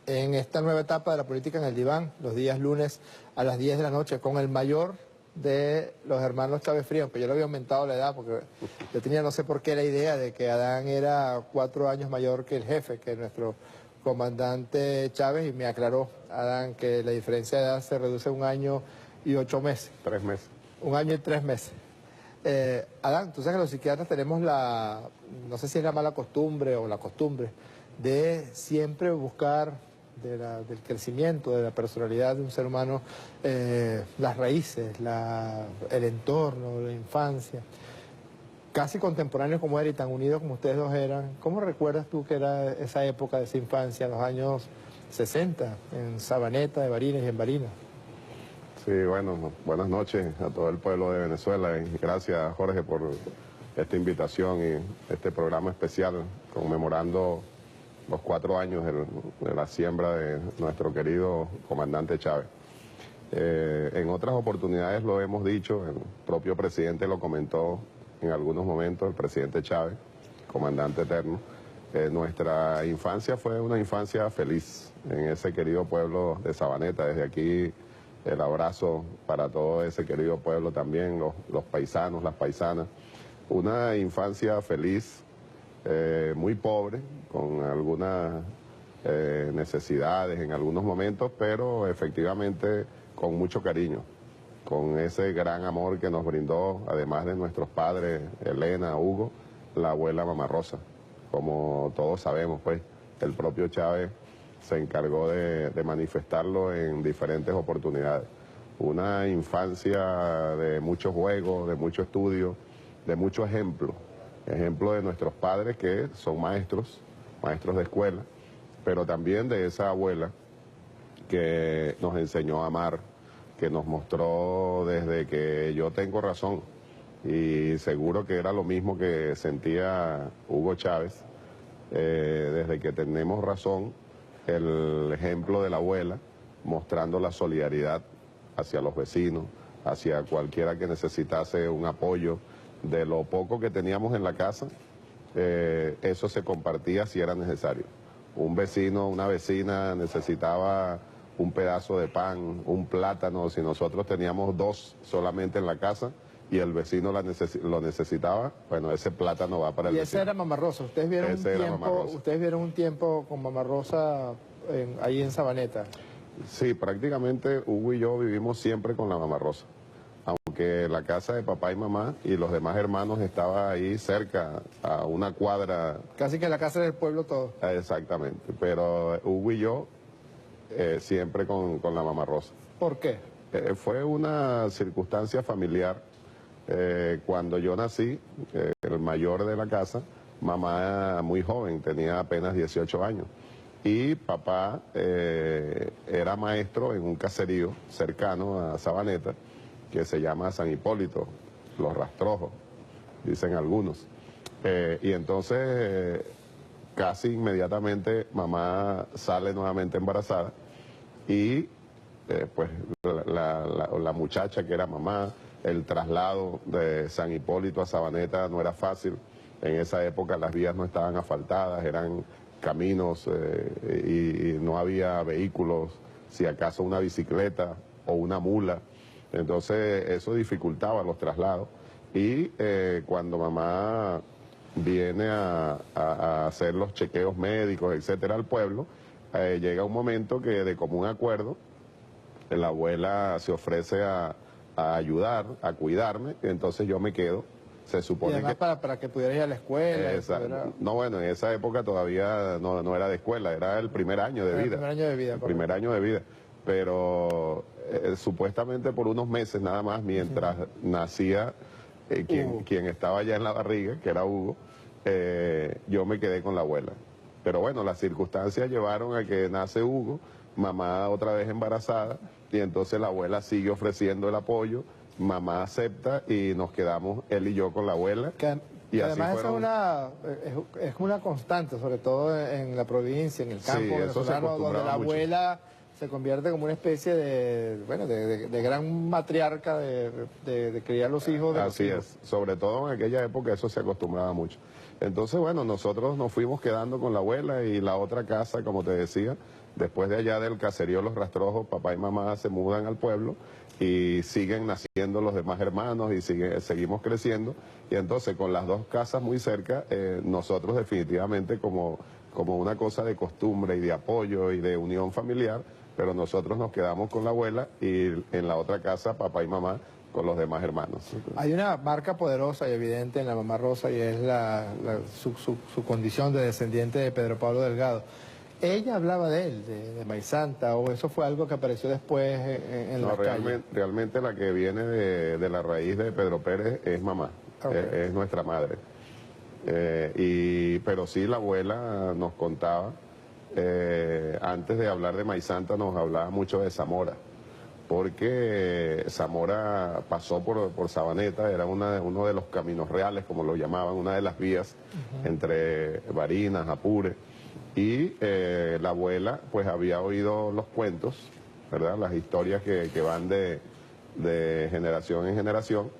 en esta nueva etapa de la política en el diván, los días lunes a las 10 de la noche, con el mayor de los hermanos Chávez Frías, aunque yo le había aumentado la edad, porque yo tenía no sé por qué la idea de que Adán era 4 años mayor que el jefe, que nuestro comandante Chávez, y me aclaró Adán que la diferencia de edad se reduce a 1 año y 8 meses. 3 meses. 1 año y 3 meses. Adán, tú sabes que los psiquiatras tenemos no sé si es la mala costumbre o la costumbre, de siempre buscar del crecimiento, de la personalidad de un ser humano, las raíces, el entorno, la infancia. Casi contemporáneos como él y tan unidos como ustedes dos eran, ¿cómo recuerdas tú que era esa época de esa infancia, los años 60, en Sabaneta, de Barinas y en Barinas? Sí, bueno, buenas noches a todo el pueblo de Venezuela y gracias, Jorge, por esta invitación y este programa especial conmemorando los 4 años de la siembra de nuestro querido comandante Chávez. En otras oportunidades lo hemos dicho, el propio presidente lo comentó en algunos momentos, el presidente Chávez, comandante eterno. Nuestra infancia fue una infancia feliz en ese querido pueblo de Sabaneta. Desde aquí el abrazo para todo ese querido pueblo también, los paisanos, las paisanas. Una infancia feliz, muy pobre, con algunas necesidades en algunos momentos, pero efectivamente con mucho cariño, con ese gran amor que nos brindó, además de nuestros padres, Elena, Hugo, la abuela Mamá Rosa. Como todos sabemos, pues, el propio Chávez se encargó de manifestarlo en diferentes oportunidades. Una infancia de muchos juegos, de mucho estudio, de mucho ejemplo. Ejemplo de nuestros padres que son maestros de escuela, pero también de esa abuela que nos enseñó a amar, que nos mostró desde que yo tengo razón, y seguro que era lo mismo que sentía Hugo Chávez, desde que tenemos razón, el ejemplo de la abuela, mostrando la solidaridad hacia los vecinos, hacia cualquiera que necesitase un apoyo. De lo poco que teníamos en la casa, eso se compartía si era necesario. Un vecino, una vecina necesitaba un pedazo de pan, un plátano, si nosotros teníamos 2 solamente en la casa y el vecino lo necesitaba, bueno, ese plátano va para el vecino. Y esa era Mamá Rosa. Ustedes vieron un tiempo con Mamá Rosa ahí en Sabaneta. Sí, prácticamente Hugo y yo vivimos siempre con la Mamá Rosa. Aunque la casa de papá y mamá y los demás hermanos estaba ahí cerca, a 1 cuadra. Casi que la casa del pueblo todo. Exactamente, pero Hugo y yo siempre con la Mamá Rosa. ¿Por qué? Fue una circunstancia familiar. Cuando yo nací, el mayor de la casa, mamá muy joven, tenía apenas 18 años. Y papá era maestro en un caserío cercano a Sabaneta, que se llama San Hipólito, Los Rastrojos, dicen algunos. Y entonces, casi inmediatamente, mamá sale nuevamente embarazada y pues la muchacha que era mamá, el traslado de San Hipólito a Sabaneta no era fácil. En esa época las vías no estaban asfaltadas, eran caminos y no había vehículos, si acaso una bicicleta o una mula. Entonces eso dificultaba los traslados y cuando mamá viene a hacer los chequeos médicos, etcétera, al pueblo, llega un momento que de común acuerdo la abuela se ofrece a ayudar, a cuidarme, entonces yo me quedo. Se supone y además que para que pudieras ir a la escuela. No, bueno, en esa época todavía no era de escuela, era el primer año de vida. El primer año de vida. El primer año de vida. Pero supuestamente por unos meses nada más, mientras nacía quien estaba ya en la barriga, que era Hugo, yo me quedé con la abuela. Pero bueno, las circunstancias llevaron a que nace Hugo, mamá otra vez embarazada, y entonces la abuela sigue ofreciendo el apoyo, mamá acepta y nos quedamos él y yo con la abuela. Y además es una constante, sobre todo en la provincia, en el campo venezolano, donde la abuela se convierte como una especie de gran matriarca de criar los hijos de Así es, sobre todo en aquella época eso se acostumbraba mucho. Entonces, bueno, nosotros nos fuimos quedando con la abuela y la otra casa, como te decía, Después de allá del caserío Los Rastrojos, papá y mamá se mudan al pueblo y siguen naciendo los demás hermanos y seguimos creciendo. Y entonces con las dos casas muy cerca, nosotros definitivamente como una cosa de costumbre y de apoyo y de unión familiar, pero nosotros nos quedamos con la abuela y en la otra casa papá y mamá con los demás hermanos. Hay una marca poderosa y evidente en la mamá Rosa y es su condición de descendiente de Pedro Pablo Delgado. ¿Ella hablaba de él, de Maizanta, o eso fue algo que apareció después en la calle? Realmente la que viene de la raíz de Pedro Pérez es mamá, Okay. es nuestra madre. Pero sí la abuela nos contaba, antes de hablar de Maizanta nos hablaba mucho de Zamora, porque Zamora pasó por Sabaneta, era uno de los caminos reales, como lo llamaban, una de las vías entre Barinas, Apure. Y la abuela pues había oído los cuentos, ¿verdad? Las historias que van de generación en generación.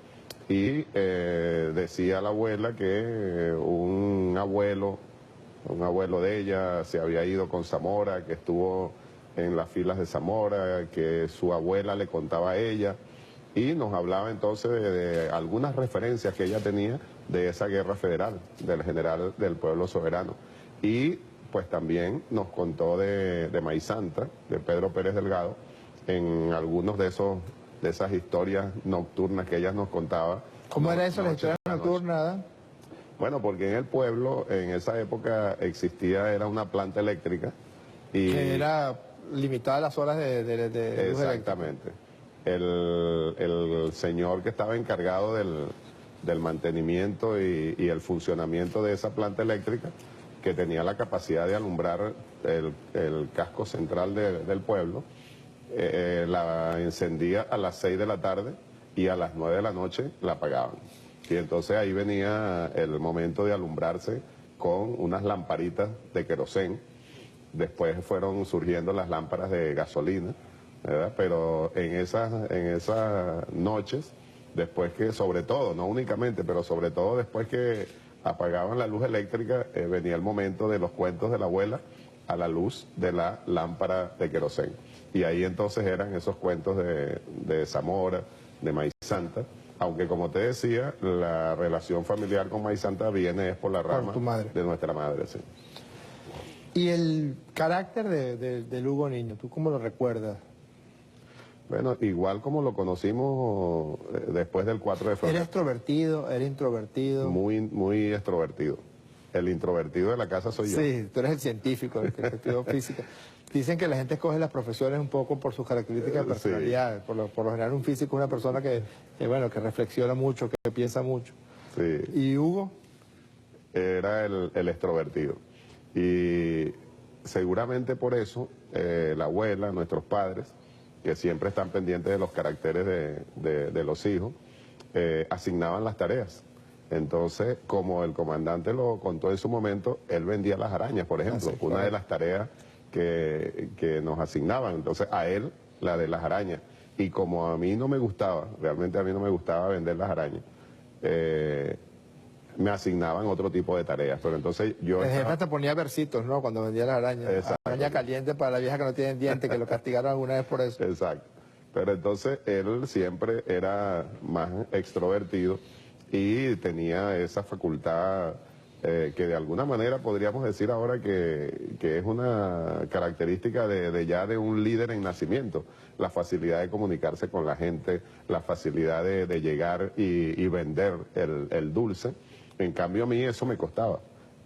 Y decía la abuela que un abuelo de ella se había ido con Zamora, que estuvo en las filas de Zamora, que su abuela le contaba a ella. Y nos hablaba entonces de algunas referencias que ella tenía de esa guerra federal, del general del pueblo soberano. Y pues también nos contó de Maizanta, de Pedro Pérez Delgado, en algunos de esas historias nocturnas que ella nos contaba. ¿Cómo era eso, la historia nocturna? Bueno, porque en el pueblo, en esa época era una planta eléctrica. Y que era limitada a las horas de luz exactamente. El señor que estaba encargado del mantenimiento y el funcionamiento de esa planta eléctrica, que tenía la capacidad de alumbrar el casco central del pueblo, la encendía a las 6 de la tarde y a las 9 de la noche la apagaban. Y entonces ahí venía el momento de alumbrarse con unas lamparitas de querosén. Después fueron surgiendo las lámparas de gasolina, ¿verdad? Pero en esas noches, después que, sobre todo, no únicamente, pero sobre todo después que apagaban la luz eléctrica, venía el momento de los cuentos de la abuela a la luz de la lámpara de querosén. Y ahí entonces eran esos cuentos de Zamora, de Maizanta, aunque como te decía, la relación familiar con Maizanta viene por la rama de nuestra madre, sí. ¿Y el carácter de Hugo Niño, tú cómo lo recuerdas? Bueno, igual como lo conocimos después del 4 de febrero. ¿Era extrovertido? ¿Era introvertido? Muy extrovertido. El introvertido de la casa soy yo. Sí, tú eres el científico, el que estudió física. Dicen que la gente escoge las profesiones un poco por sus características de personalidad. Sí. Por lo general un físico es una persona que reflexiona mucho, que piensa mucho. Sí. ¿Y Hugo? Era el extrovertido. Y seguramente por eso la abuela, nuestros padres, que siempre están pendientes de los caracteres de los hijos, asignaban las tareas. Entonces, como el comandante lo contó en su momento, él vendía las arañas, por ejemplo, una de las tareas que nos asignaban. Entonces, a él, la de las arañas. Y como a mí no me gustaba, realmente a mí no me gustaba vender las arañas, me asignaban otro tipo de tareas. Pero entonces yo... El jefe te ponía versitos, ¿no? Cuando vendía las arañas. Exacto. Araña caliente para la vieja que no tiene dientes, que lo castigaron alguna vez por eso. Exacto. Pero entonces él siempre era más extrovertido y tenía esa facultad que de alguna manera podríamos decir ahora que es una característica de un líder en nacimiento, la facilidad de comunicarse con la gente, la facilidad de llegar y vender el dulce. En cambio a mí eso me costaba.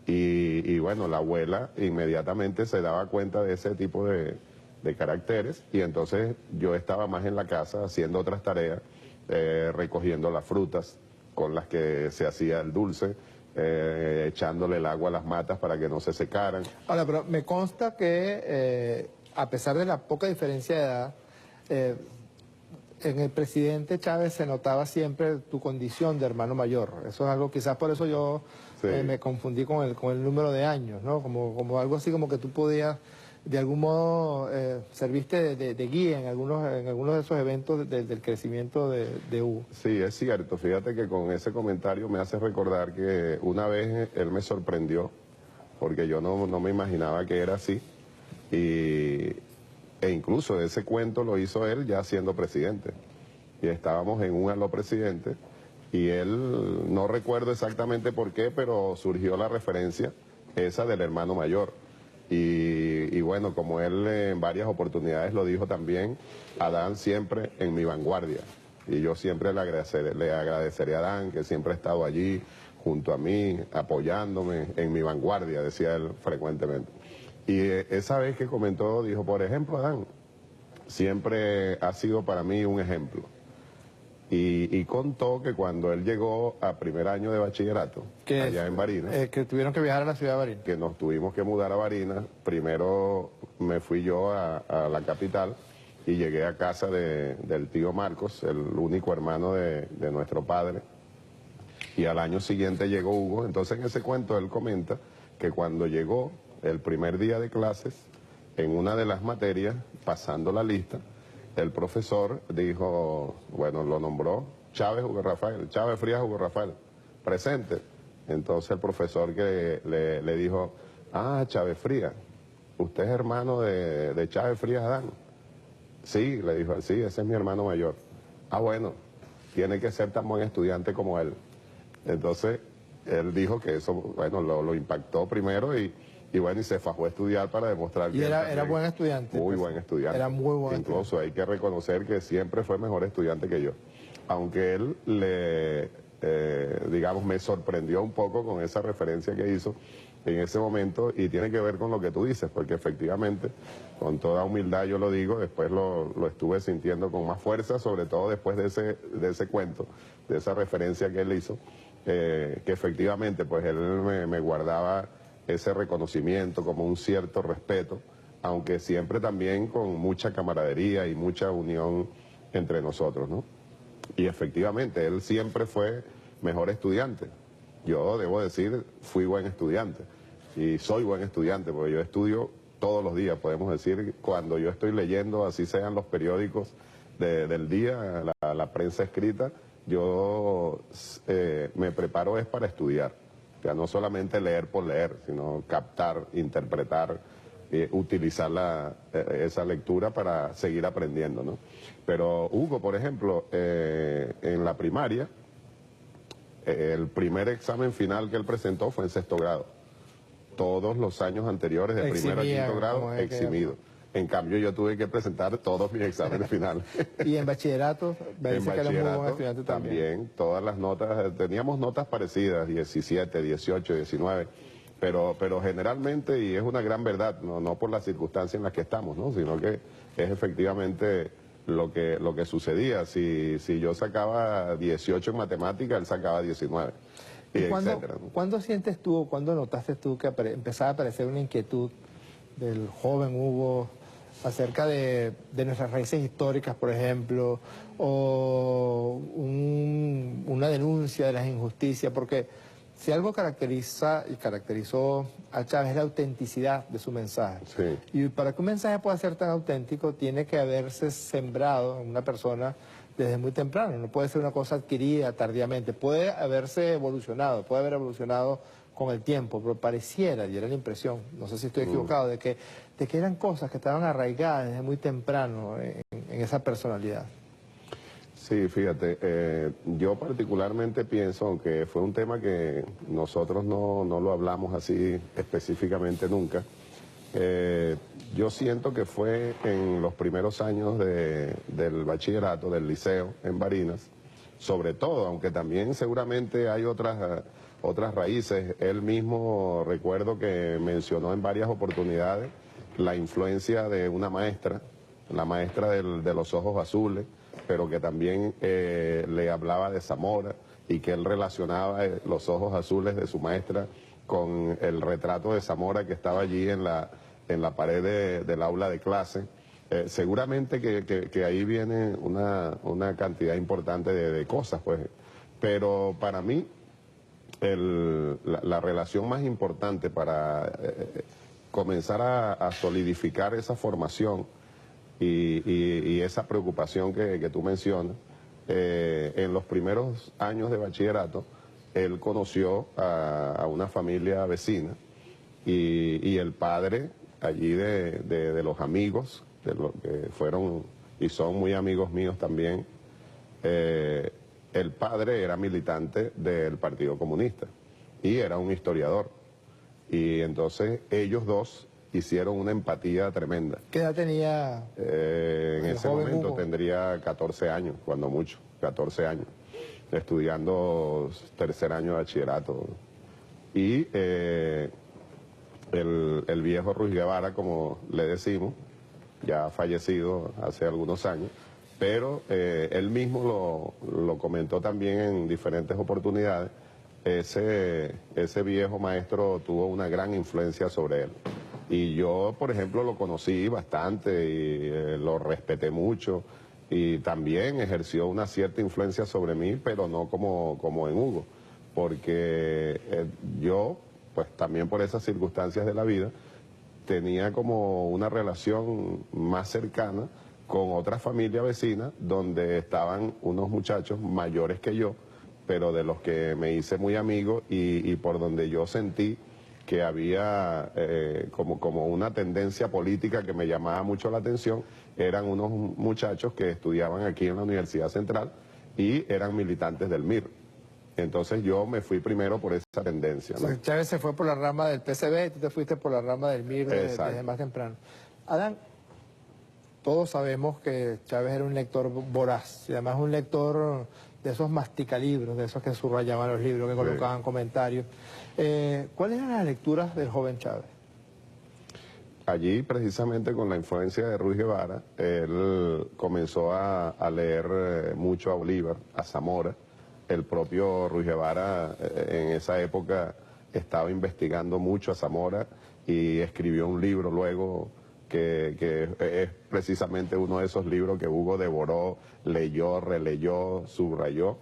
Y bueno, la abuela inmediatamente se daba cuenta de ese tipo de caracteres y entonces yo estaba más en la casa haciendo otras tareas, recogiendo las frutas con las que se hacía el dulce, echándole el agua a las matas para que no se secaran. Ahora, pero me consta que a pesar de la poca diferencia de edad, en el presidente Chávez se notaba siempre tu condición de hermano mayor. Eso es algo, quizás por eso yo me confundí con el número de años, ¿no? Como algo así como que tú podías, de algún modo, serviste de guía en algunos de esos eventos del crecimiento de Hugo. Sí, es cierto. Fíjate que con ese comentario me hace recordar que una vez él me sorprendió, porque yo no me imaginaba que era así. e incluso ese cuento lo hizo él ya siendo presidente. Y estábamos en un aló presidente y él, no recuerdo exactamente por qué, pero surgió la referencia esa del hermano mayor. Y bueno, como él en varias oportunidades lo dijo también, Adán siempre en mi vanguardia. Y yo siempre le agradeceré a Adán, que siempre ha estado allí junto a mí, apoyándome en mi vanguardia, decía él frecuentemente. Y esa vez que comentó, dijo, por ejemplo, Adán, siempre ha sido para mí un ejemplo. Y contó que cuando él llegó a primer año de bachillerato, allá en Barinas, que tuvieron que viajar a la ciudad de Barinas. que nos tuvimos que mudar a Barinas, primero me fui yo a la capital y llegué a casa del tío Marcos, el único hermano de nuestro padre, y al año siguiente llegó Hugo. Entonces en ese cuento él comenta que cuando llegó el primer día de clases, en una de las materias, pasando la lista, el profesor dijo, bueno, lo nombró Chávez Hugo Rafael, Chávez Frías Hugo Rafael, presente. Entonces el profesor que le dijo, ah, Chávez Frías, usted es hermano de Chávez Frías Adán. Sí, le dijo, sí, ese es mi hermano mayor. Ah, bueno, tiene que ser tan buen estudiante como él. Entonces él dijo que eso, bueno, lo impactó primero y bueno, y se fajó a estudiar para demostrar que... Y era buen estudiante. Muy buen estudiante. Era muy buen Incluso hay que reconocer que siempre fue mejor estudiante que yo. Aunque él digamos, me sorprendió un poco con esa referencia que hizo en ese momento y tiene que ver con lo que tú dices, porque efectivamente, con toda humildad yo lo digo, después lo estuve sintiendo con más fuerza, sobre todo después de ese cuento, de esa referencia que él hizo, que efectivamente pues él me guardaba ese reconocimiento, como un cierto respeto, aunque siempre también con mucha camaradería y mucha unión entre nosotros, ¿no? Y efectivamente, él siempre fue mejor estudiante. Yo, debo decir, fui buen estudiante. Y soy buen estudiante, porque yo estudio todos los días, podemos decir, cuando yo estoy leyendo, así sean los periódicos del día, la prensa escrita, yo me preparo es para estudiar. O sea, no solamente leer por leer, sino captar, interpretar, utilizar esa lectura para seguir aprendiendo, ¿no? Pero Hugo, por ejemplo, en la primaria, el primer examen final que él presentó fue en sexto grado. Todos los años anteriores, de primero a quinto grado, eximido. En cambio, yo tuve que presentar todos mis exámenes finales. ¿Y en bachillerato? En bachillerato también, todas las notas, teníamos notas parecidas, 17, 18, 19, pero generalmente, y es una gran verdad, no por las circunstancias en las que estamos, ¿no? Sino que es efectivamente lo que sucedía. Si yo sacaba 18 en matemática, él sacaba 19. ¿Y cuándo sientes tú, cuándo notaste tú que empezaba a aparecer una inquietud del joven Hugo acerca de nuestras raíces históricas, por ejemplo, o una denuncia de las injusticias? Porque si algo caracteriza y caracterizó a Chávez es la autenticidad de su mensaje. Sí. Y para que un mensaje pueda ser tan auténtico, tiene que haberse sembrado en una persona desde muy temprano. No puede ser una cosa adquirida tardíamente. Puede haberse evolucionado, puede haber evolucionado con el tiempo, pero pareciera, y era la impresión, no sé si estoy equivocado, de que eran cosas que estaban arraigadas desde muy temprano en esa personalidad. Sí, fíjate, yo particularmente pienso, aunque fue un tema que nosotros no lo hablamos así específicamente nunca, yo siento que fue en los primeros años del bachillerato, del liceo en Barinas, sobre todo, aunque también seguramente hay otras raíces. Él mismo, recuerdo que mencionó en varias oportunidades la influencia de una maestra, la maestra de los ojos azules, pero que también le hablaba de Zamora y que él relacionaba los ojos azules de su maestra con el retrato de Zamora que estaba allí en la pared del aula de clase. Seguramente que ahí viene una cantidad importante de cosas, pues. Pero para mí, la relación más importante para comenzar a solidificar esa formación y esa preocupación que tú mencionas, en los primeros años de bachillerato, él conoció a una familia vecina y el padre allí de los amigos, de los que fueron y son muy amigos míos también. El padre era militante del Partido Comunista y era un historiador. Y entonces ellos dos hicieron una empatía tremenda. ¿Qué edad tenía en ese momento Hugo? tendría 14 años, cuando mucho, 14 años, estudiando tercer año de bachillerato. Y el viejo Ruiz Guevara, como le decimos, ya fallecido hace algunos años, pero él mismo lo comentó también en diferentes oportunidades. Ese viejo maestro tuvo una gran influencia sobre él. Y yo, por ejemplo, lo conocí bastante y lo respeté mucho. Y también ejerció una cierta influencia sobre mí, pero no como en Hugo. Porque yo, pues también por esas circunstancias de la vida, tenía como una relación más cercana con otra familia vecina, donde estaban unos muchachos mayores que yo, pero de los que me hice muy amigo y por donde yo sentí que había como una tendencia política que me llamaba mucho la atención. Eran unos muchachos que estudiaban aquí en la Universidad Central y eran militantes del MIR. Entonces yo me fui primero por esa tendencia, ¿no? O sea, Chávez se fue por la rama del PCB y tú te fuiste por la rama del MIR desde más temprano. Adán, todos sabemos que Chávez era un lector voraz y además un lector de esos masticalibros, de esos que subrayaban los libros, que colocaban comentarios. ¿Cuáles eran las lecturas del joven Chávez? Allí, precisamente con la influencia de Ruiz Guevara, él comenzó a leer mucho a Bolívar, a Zamora. El propio Ruiz Guevara en esa época estaba investigando mucho a Zamora y escribió un libro luego que es precisamente uno de esos libros que Hugo devoró, leyó, releyó, subrayó,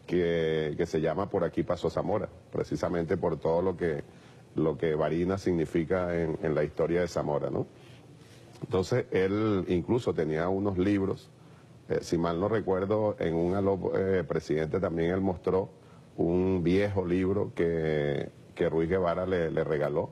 que se llama Por aquí pasó Zamora, precisamente por todo lo que Barinas significa en la historia de Zamora, ¿no? Entonces él incluso tenía unos libros, si mal no recuerdo, en un aló presidente también él mostró un viejo libro que Ruiz Guevara le regaló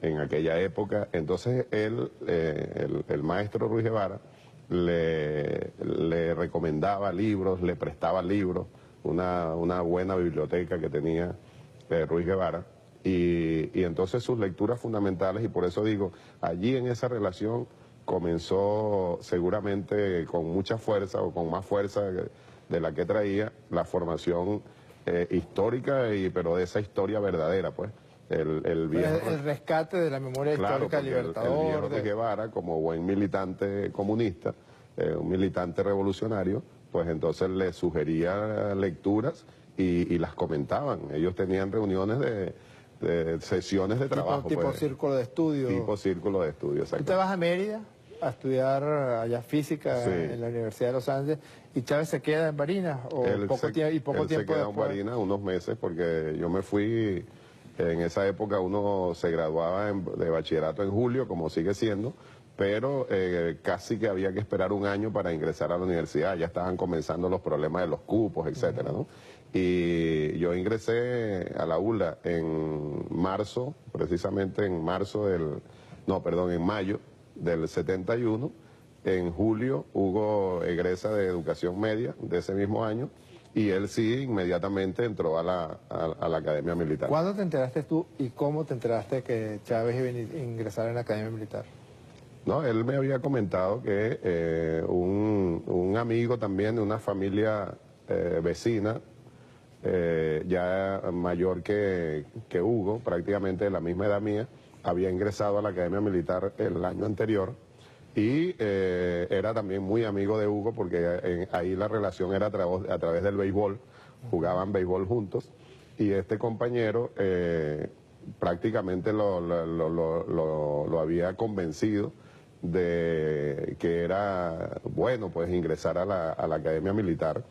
en aquella época. Entonces él, el maestro Ruiz Guevara, le recomendaba libros, le prestaba libros, una buena biblioteca que tenía Ruiz Guevara. Y entonces sus lecturas fundamentales, y por eso digo, allí en esa relación comenzó seguramente con mucha fuerza o con más fuerza de la que traía la formación histórica, pero de esa historia verdadera, pues. El rescate de la memoria histórica del Libertador. El viejo Ruiz Guevara, como buen militante comunista, un militante revolucionario, pues entonces le sugería lecturas y las comentaban. Ellos tenían reuniones de sesiones de trabajo. Tipo pues, círculo de estudio. Tipo círculo de estudio, exacto. Tú te vas a Mérida a estudiar allá física en la Universidad de los Andes y Chávez se queda en Barinas o poco tiempo se queda en Barinas unos meses porque yo me fui, en esa época uno se graduaba de bachillerato en julio, como sigue siendo, pero casi que había que esperar un año para ingresar a la universidad. Ya estaban comenzando los problemas de los cupos, etcétera, ¿no? Y yo ingresé a la ULA en marzo, precisamente en en mayo del 71. En julio Hugo egresa de educación media de ese mismo año y él sí inmediatamente entró a la Academia Militar. ¿Cuándo te enteraste tú y cómo te enteraste que Chávez iba a ingresar en la Academia Militar? No, él me había comentado que un amigo también de una familia vecina, ya mayor que Hugo, prácticamente de la misma edad mía, había ingresado a la Academia Militar el año anterior y era también muy amigo de Hugo porque ahí la relación era a través del béisbol, jugaban béisbol juntos y este compañero prácticamente lo había convencido de que era bueno pues ingresar a la Academia Militar.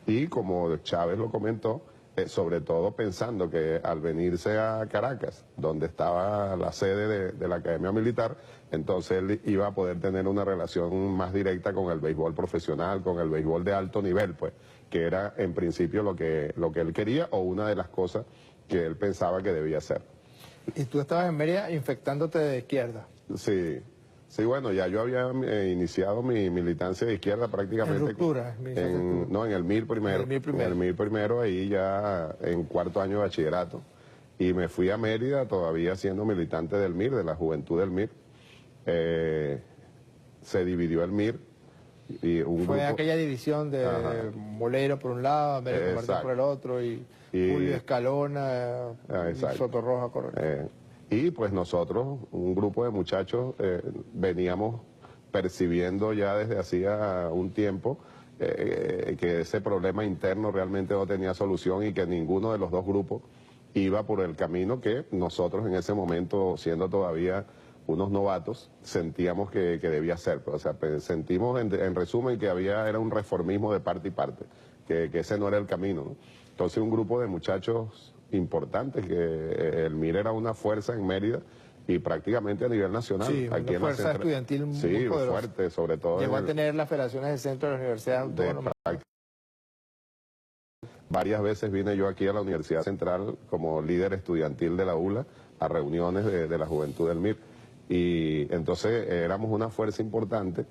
Y como Chávez lo comentó, sobre todo pensando que al venirse a Caracas, donde estaba la sede de la Academia Militar, entonces él iba a poder tener una relación más directa con el béisbol profesional, con el béisbol de alto nivel, pues, que era en principio lo que él quería o una de las cosas que él pensaba que debía hacer. Y tú estabas en Mérida infectándote de izquierda. Sí, sí, bueno, ya yo había iniciado mi militancia de izquierda prácticamente. En ruptura, no, en el MIR primero. En el MIR primero. En el MIR primero, ahí ya en cuarto año de bachillerato. Y me fui a Mérida todavía siendo militante del MIR, de la juventud del MIR. Se dividió el MIR. Y Fue aquella división de Molero por un lado, Américo Martín por el otro, y Julio Escalona, y Sotorroja, correcto. Y pues nosotros, un grupo de muchachos, veníamos percibiendo ya desde hacía un tiempo que ese problema interno realmente no tenía solución y que ninguno de los dos grupos iba por el camino que nosotros en ese momento, siendo todavía unos novatos, sentíamos que debía ser. O sea, sentimos en resumen que era un reformismo de parte y parte, que ese no era el camino, ¿no? Entonces un grupo de muchachos importantes, que el MIR era una fuerza en Mérida y prácticamente a nivel nacional. Sí, aquí una fuerza estudiantil muy poderosa. Fuerte, sobre todo. Llegó a tener las federaciones de centro de la Universidad Autónoma. Varias veces vine yo aquí a la Universidad Central como líder estudiantil de la ULA a reuniones de la juventud del MIR. Y entonces éramos una fuerza importante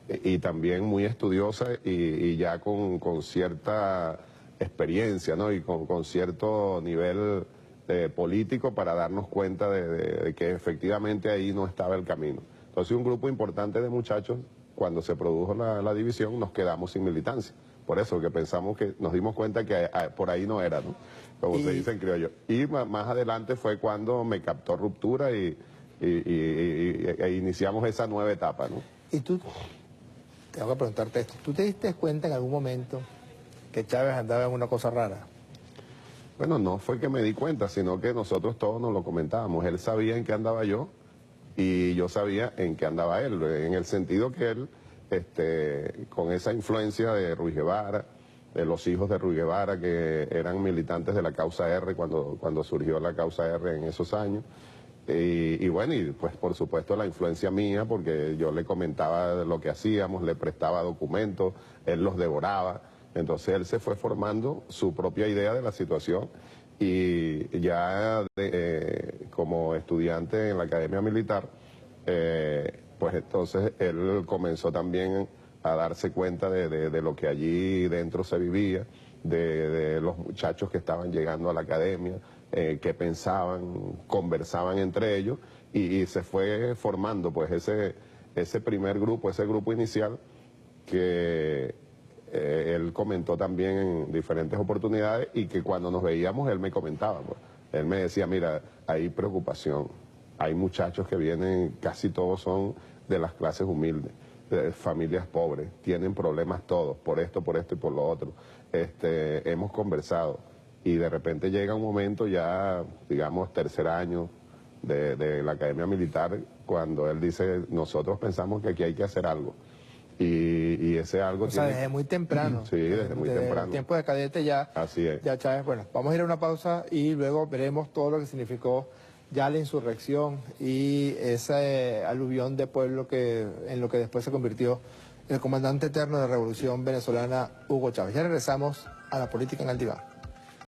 y también muy estudiosa y ya con cierta experiencia, ¿no? Y con cierto nivel político para darnos cuenta de que efectivamente ahí no estaba el camino. Entonces un grupo importante de muchachos, cuando se produjo la división, nos quedamos sin militancia. Por eso que pensamos que nos dimos cuenta que por ahí no era, ¿no? Como se dice en criollo. Y más adelante fue cuando me captó Ruptura e iniciamos esa nueva etapa, ¿no? Y tú, tengo que preguntarte esto, ¿tú te diste cuenta en algún momento que Chávez andaba en una cosa rara? Bueno, no fue que me di cuenta, sino que nosotros todos nos lo comentábamos. Él sabía en qué andaba yo y yo sabía en qué andaba él, en el sentido que él, con esa influencia de Ruy Guevara, de los hijos de Ruy Guevara, que eran militantes de la causa R cuando surgió la causa R en esos años. Y bueno, y pues por supuesto la influencia mía, porque yo le comentaba lo que hacíamos, le prestaba documentos, él los devoraba. Entonces él se fue formando su propia idea de la situación y ya como estudiante en la Academia Militar, pues entonces él comenzó también a darse cuenta de lo que allí dentro se vivía, de los muchachos que estaban llegando a la academia, que pensaban, conversaban entre ellos y se fue formando pues ese primer grupo, ese grupo inicial que él comentó también en diferentes oportunidades y que cuando nos veíamos él me comentaba, pues. Él me decía, mira, hay preocupación, hay muchachos que vienen, casi todos son de las clases humildes, de familias pobres, tienen problemas todos, por esto y por lo otro. Hemos conversado y de repente llega un momento ya, digamos, tercer año de la Academia Militar, cuando él dice, nosotros pensamos que aquí hay que hacer algo. Y ese algo o sea, desde muy temprano. Sí, desde muy temprano. El tiempo de cadete ya. Así es. Ya Chávez, bueno, vamos a ir a una pausa y luego veremos todo lo que significó ya la insurrección y ese aluvión de pueblo en lo que después se convirtió el comandante eterno de la Revolución Venezolana, Hugo Chávez. Ya regresamos a la política en Altivá.